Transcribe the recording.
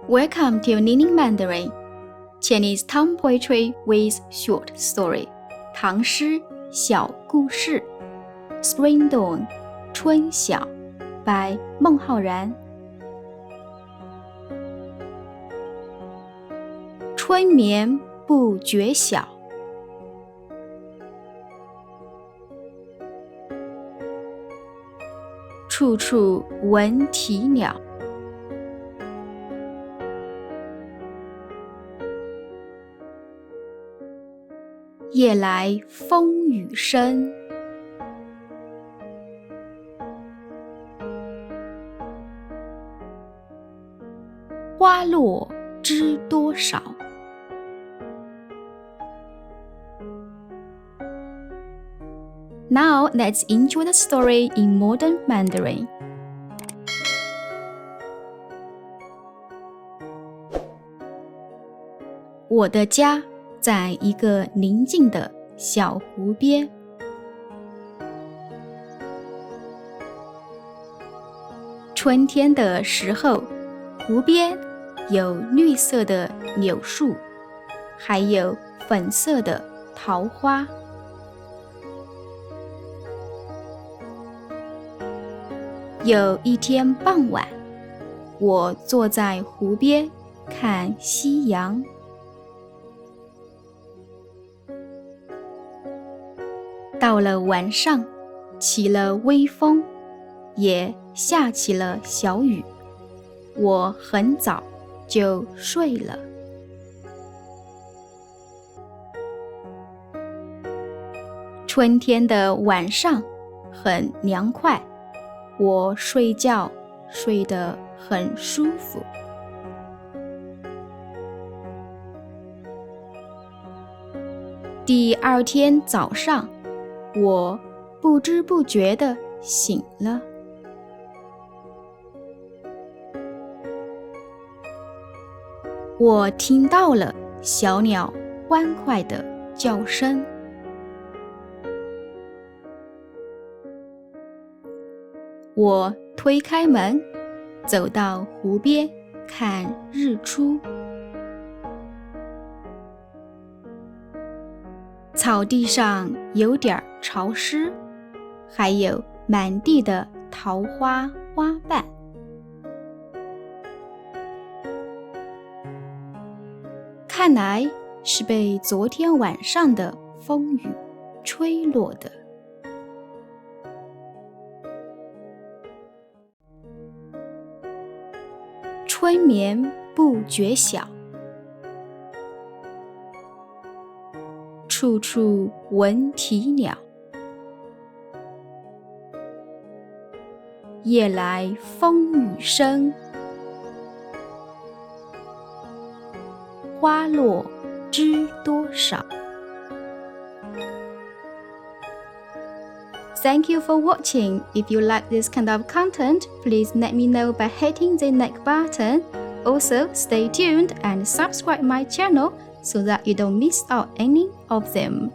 Welcome to Learning Mandarin, Chinese tongue poetry with short story. 唐诗小故事 Spring Dawn, 春晓 by 孟浩然。春眠不觉晓，处处闻啼鸟。夜来风雨声，花落知多少。Now let's enjoy the story in modern Mandarin. 我的家在一个宁静的小湖边，春天的时候，湖边有绿色的柳树，还有粉色的桃花。有一天傍晚，我坐在湖边看夕阳。到了晚上，起了微风，也下起了小雨，我很早就睡了。春天的晚上很凉快，我睡觉睡得很舒服。第二天早上，我不知不觉地醒了。我听到了小鸟欢快的叫声。我推开门，走到湖边看日出。草地上有点潮湿，还有满地的桃花花瓣。看来是被昨天晚上的风雨吹落的。春眠不觉晓，处处闻啼鸟。夜来风雨声，花落知多少。Thank you for watching. If you like this kind of content, please let me know by hitting the like button. Also, stay tuned and subscribe my channel so that you don't miss out any of them.